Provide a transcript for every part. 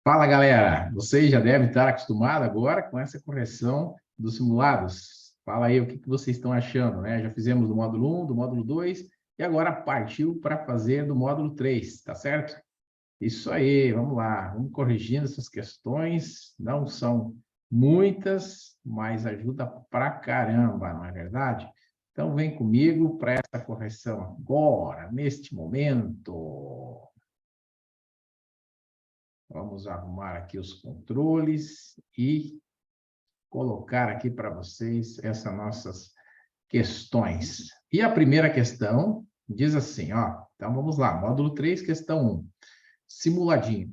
Fala, galera! Vocês já devem estar acostumados agora com essa correção dos simulados. Fala aí o que vocês estão achando, né? Já fizemos do módulo 1, do módulo 2 e agora partiu para fazer do módulo 3, tá certo? Isso aí, vamos lá. Vamos corrigindo essas questões. Não são muitas, mas ajuda pra caramba, não é verdade? Então vem comigo para essa correção agora, neste momento. Vamos arrumar aqui os controles e colocar aqui para vocês essas nossas questões. E a primeira questão diz assim, ó, então vamos lá, módulo 3, questão 1, simuladinho.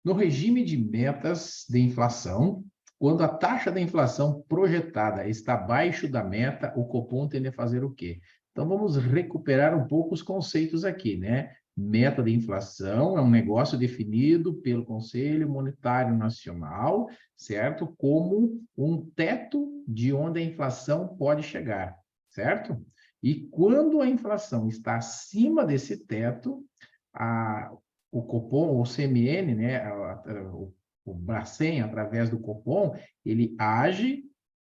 No regime de metas de inflação, quando a taxa da inflação projetada está abaixo da meta, o Copom tende a fazer o quê? Então, vamos recuperar um pouco os conceitos aqui, né? Meta de inflação é um negócio definido pelo Conselho Monetário Nacional, certo? Como um teto de onde a inflação pode chegar, certo? E quando a inflação está acima desse teto, o Copom, o CMN, né, o Bacen, através do Copom, ele age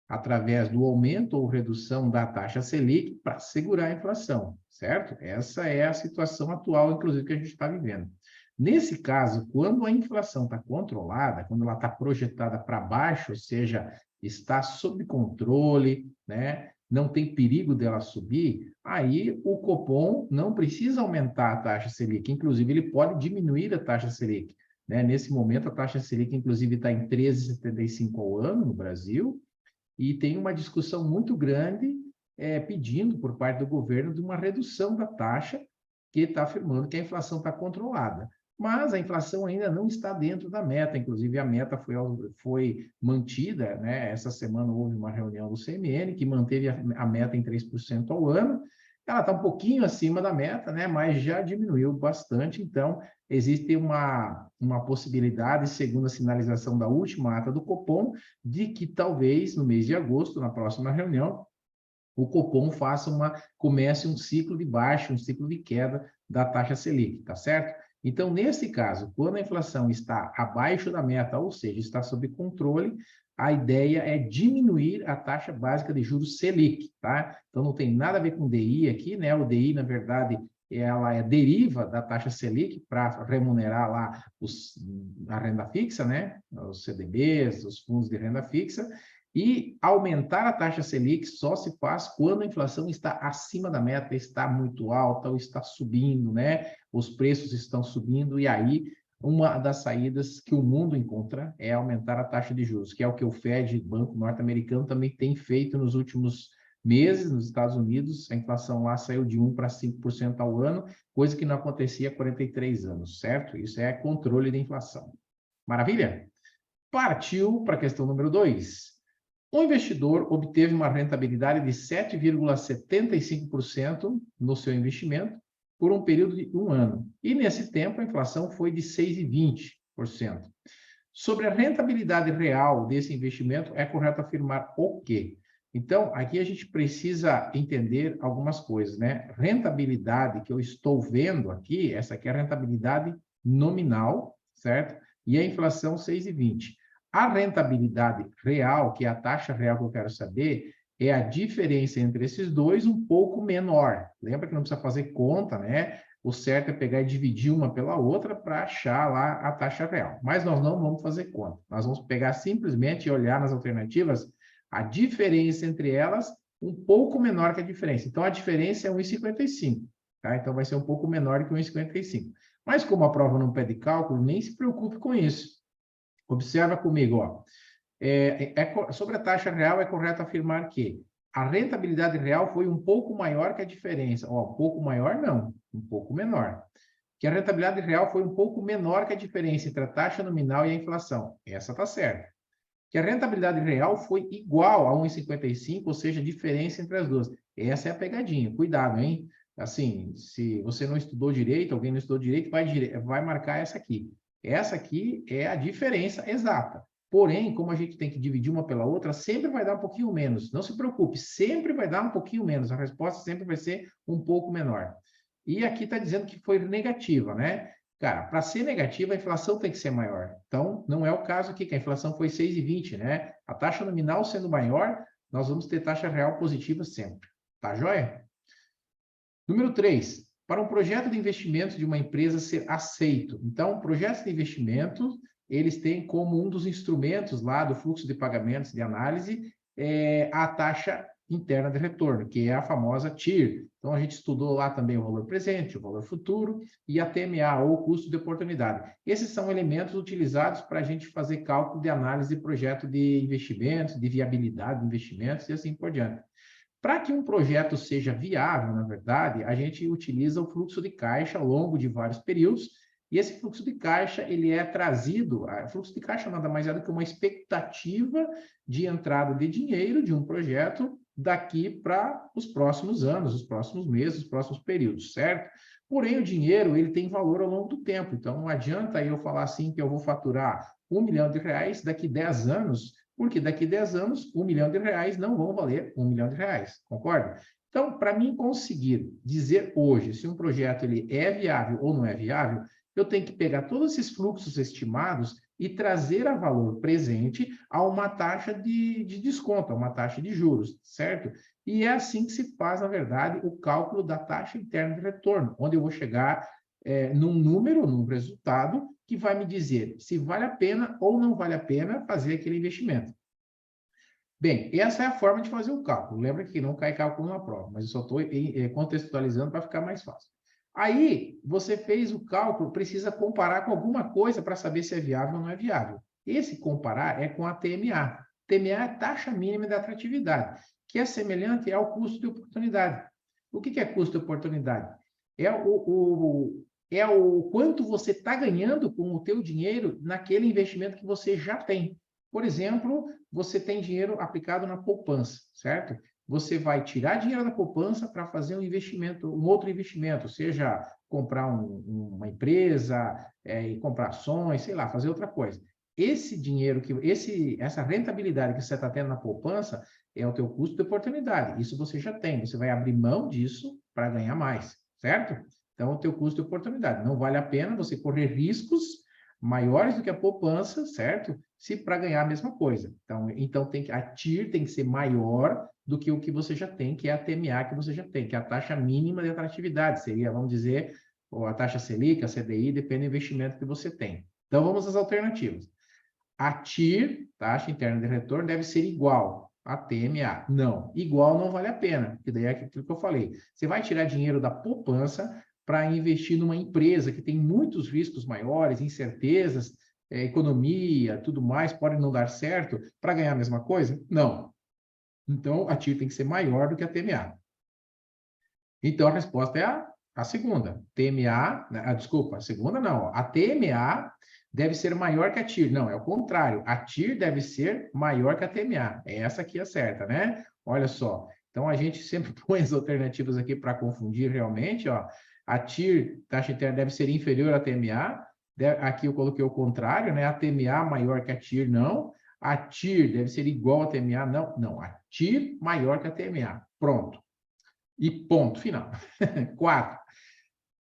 através do aumento ou redução da taxa Selic para segurar a inflação, certo? Essa é a situação atual, inclusive, que a gente está vivendo. Nesse caso, quando a inflação está controlada, quando ela está projetada para baixo, ou seja, está sob controle, né? Não tem perigo dela subir, aí o Copom não precisa aumentar a taxa Selic, inclusive ele pode diminuir a taxa Selic, né? Nesse momento, a taxa Selic, inclusive, está em 13,75 ao ano no Brasil, e tem uma discussão muito grande pedindo por parte do governo de uma redução da taxa, que está afirmando que a inflação está controlada. Mas a inflação ainda não está dentro da meta, inclusive a meta foi mantida, né? Essa semana houve uma reunião do CMN que manteve a meta em 3% ao ano. Ela está um pouquinho acima da meta, né? Mas já diminuiu bastante, então existe uma possibilidade, segundo a sinalização da última ata do Copom, de que talvez no mês de agosto, na próxima reunião, o Copom comece um ciclo de baixa, um ciclo de queda da taxa Selic, tá certo? Então, nesse caso, quando a inflação está abaixo da meta, ou seja, está sob controle, a ideia é diminuir a taxa básica de juros Selic, tá? Então, não tem nada a ver com DI aqui, né? O DI, na verdade, ela deriva da taxa Selic para remunerar lá a renda fixa, né? Os CDBs, os fundos de renda fixa, e aumentar a taxa Selic só se faz quando a inflação está acima da meta, está muito alta ou está subindo, né? Os preços estão subindo, e aí uma das saídas que o mundo encontra é aumentar a taxa de juros, que é o que o Fed, Banco Norte-Americano, também tem feito nos últimos meses. Nos Estados Unidos, a inflação lá saiu de 1 para 5% ao ano, coisa que não acontecia há 43 anos, certo? Isso é controle da inflação. Maravilha? Partiu para a questão número 2. O investidor obteve uma rentabilidade de 7,75% no seu investimento por um período de 1 ano. E, nesse tempo, a inflação foi de 6,20%. Sobre a rentabilidade real desse investimento, é correto afirmar o quê? Então, aqui a gente precisa entender algumas coisas, né? Rentabilidade que eu estou vendo aqui, essa aqui é a rentabilidade nominal, certo? E a inflação 6,20%. A rentabilidade real, que é a taxa real que eu quero saber, é a diferença entre esses dois um pouco menor. Lembra que não precisa fazer conta, né? O certo é pegar e dividir uma pela outra para achar lá a taxa real. Mas nós não vamos fazer conta. Nós vamos pegar simplesmente e olhar nas alternativas a diferença entre elas um pouco menor que a diferença. Então, a diferença é 1,55. Tá? Então, vai ser um pouco menor que 1,55. Mas como a prova não pede cálculo, nem se preocupe com isso. Observa comigo, ó. Sobre a taxa real, é correto afirmar que a rentabilidade real foi um pouco maior que a diferença. Ó, um pouco maior, não, um pouco menor. Que a rentabilidade real foi um pouco menor que a diferença entre a taxa nominal e a inflação. Essa está certa. Que a rentabilidade real foi igual a 1,55, ou seja, a diferença entre as duas. Essa é a pegadinha. Cuidado, hein? Assim, se você não estudou direito, alguém não estudou direito, vai marcar essa aqui. Essa aqui é a diferença exata. Porém, como a gente tem que dividir uma pela outra, sempre vai dar um pouquinho menos. Não se preocupe, sempre vai dar um pouquinho menos. A resposta sempre vai ser um pouco menor. E aqui está dizendo que foi negativa, né? Cara, para ser negativa, a inflação tem que ser maior. Então, não é o caso aqui, que a inflação foi 6,20, né? A taxa nominal sendo maior, nós vamos ter taxa real positiva sempre. Tá joia? Número 3, para um projeto de investimento de uma empresa ser aceito. Então, projetos de investimento, eles têm como um dos instrumentos lá do fluxo de pagamentos de análise a taxa interna de retorno, que é a famosa TIR. Então, a gente estudou lá também o valor presente, o valor futuro e a TMA, ou custo de oportunidade. Esses são elementos utilizados para a gente fazer cálculo de análise de projeto de investimentos, de viabilidade de investimentos e assim por diante. Para que um projeto seja viável, na verdade, a gente utiliza o fluxo de caixa ao longo de vários períodos, e esse fluxo de caixa, ele é trazido, o fluxo de caixa nada mais é do que uma expectativa de entrada de dinheiro de um projeto daqui para os próximos anos, os próximos meses, os próximos períodos, certo? Porém, o dinheiro, ele tem valor ao longo do tempo, então não adianta eu falar assim que eu vou faturar R$1 milhão daqui 10 anos, porque daqui 10 anos, R$1 milhão não vão valer R$1 milhão, concorda? Então, para mim conseguir dizer hoje se um projeto ele é viável ou não é viável, eu tenho que pegar todos esses fluxos estimados e trazer a valor presente a uma taxa de desconto, a uma taxa de juros, certo? E é assim que se faz, na verdade, o cálculo da taxa interna de retorno, onde eu vou chegar num número, num resultado, que vai me dizer se vale a pena ou não vale a pena fazer aquele investimento. Bem, essa é a forma de fazer o cálculo. Lembra que não cai cálculo na prova, mas eu só estou contextualizando para ficar mais fácil. Aí, você fez o cálculo, precisa comparar com alguma coisa para saber se é viável ou não é viável. Esse comparar é com a TMA. TMA é a taxa mínima de atratividade, que é semelhante ao custo de oportunidade. O que é custo de oportunidade? É o quanto você está ganhando com o teu dinheiro naquele investimento que você já tem. Por exemplo, você tem dinheiro aplicado na poupança, certo? Você vai tirar dinheiro da poupança para fazer um investimento, um outro investimento, seja comprar uma empresa, e comprar ações, sei lá, fazer outra coisa. Esse dinheiro, essa rentabilidade que você está tendo na poupança é o teu custo de oportunidade. Isso você já tem. Você vai abrir mão disso para ganhar mais, certo? Então, o teu custo de oportunidade. Não vale a pena você correr riscos maiores do que a poupança, certo? Se para ganhar a mesma coisa. Então a TIR tem que ser maior do que o que você já tem, que é a TMA que você já tem, que é a taxa mínima de atratividade. Seria, vamos dizer, a taxa Selic, a CDI, depende do investimento que você tem. Então, vamos às alternativas. A TIR, taxa interna de retorno, deve ser igual a TMA. Não, igual não vale a pena, porque daí é aquilo que eu falei. Você vai tirar dinheiro da poupança para investir numa empresa que tem muitos riscos maiores, incertezas, economia, tudo mais, pode não dar certo, para ganhar a mesma coisa? Não. Então, a TIR tem que ser maior do que a TMA. Então, a resposta é a segunda. TMA, desculpa, a segunda não. A TMA deve ser maior que a TIR. Não, é o contrário. A TIR deve ser maior que a TMA. Essa aqui é certa, né? Olha só. Então, a gente sempre põe as alternativas aqui para confundir realmente, ó. A TIR, taxa interna, deve ser inferior à TMA. Aqui eu coloquei o contrário, né? A TMA maior que a TIR, não. A TIR deve ser igual à TMA, não. Não, a TIR maior que a TMA. Pronto. E ponto final. 4.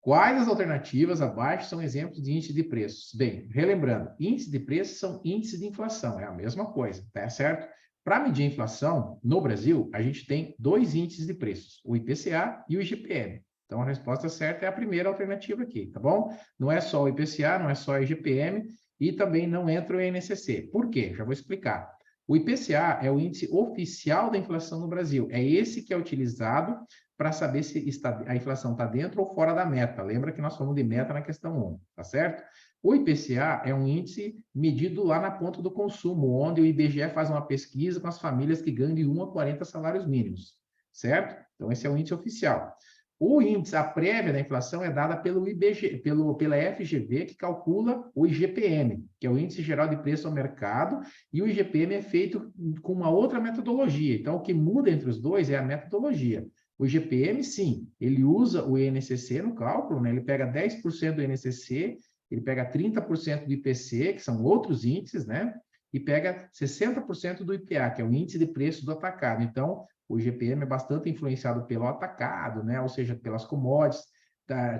Quais as alternativas abaixo são exemplos de índice de preços? Bem, relembrando, índice de preços são índices de inflação, é a mesma coisa, tá certo? Para medir a inflação, no Brasil, a gente tem 2 índices de preços, o IPCA e o IGPM. Então, a resposta certa é a primeira alternativa aqui, tá bom? Não é só o IPCA, não é só o IGPM e também não entra o INCC. Por quê? Já vou explicar. O IPCA é o índice oficial da inflação no Brasil. É esse que é utilizado para saber se a inflação está dentro ou fora da meta. Lembra que nós falamos de meta na questão 1, tá certo? O IPCA é um índice medido lá na ponta do consumo, onde o IBGE faz uma pesquisa com as famílias que ganham de 1 a 40 salários mínimos, certo? Então, esse é o índice oficial. O índice, a prévia da inflação é dada pelo IBGE, pela FGV, que calcula o IGPM, que é o Índice Geral de Preço ao Mercado, e o IGPM é feito com uma outra metodologia. Então, o que muda entre os dois é a metodologia. O IGPM, sim, ele usa o INCC no cálculo, né? Ele pega 10% do INCC, ele pega 30% do IPC, que são outros índices, né? E pega 60% do IPA, que é o Índice de Preço do Atacado. Então, o IGPM é bastante influenciado pelo atacado, né? Ou seja, pelas commodities.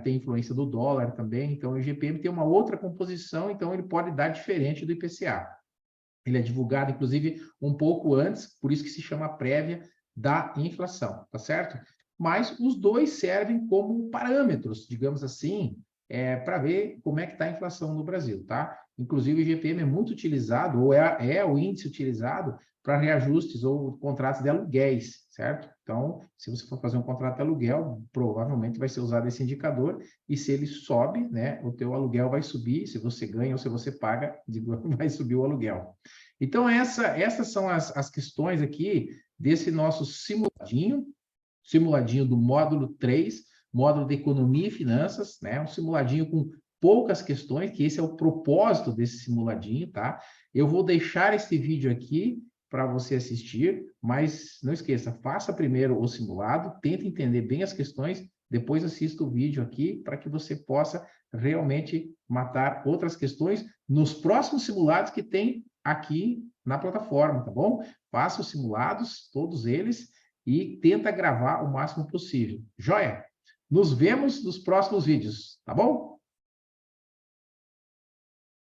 tem influência do dólar também, então o IGPM tem uma outra composição, então ele pode dar diferente do IPCA. Ele é divulgado, inclusive, um pouco antes, por isso que se chama prévia da inflação, tá certo? Mas os dois servem como parâmetros, digamos assim, para ver como é que está a inflação no Brasil, tá? Inclusive, o IGPM é muito utilizado, ou é o índice utilizado para reajustes ou contratos de aluguéis, certo? Então, se você for fazer um contrato de aluguel, provavelmente vai ser usado esse indicador, e se ele sobe, né, o teu aluguel vai subir, se você ganha ou se você paga, vai subir o aluguel. Então, essas são as questões aqui desse nosso simuladinho do módulo 3, módulo de Economia e Finanças, né? Um simuladinho com poucas questões, que esse é o propósito desse simuladinho, tá? Eu vou deixar esse vídeo aqui para você assistir, mas não esqueça, faça primeiro o simulado, tente entender bem as questões, depois assista o vídeo aqui para que você possa realmente matar outras questões nos próximos simulados que tem aqui na plataforma, tá bom? Faça os simulados, todos eles, e tenta gravar o máximo possível. Joia? Nos vemos nos próximos vídeos, tá bom?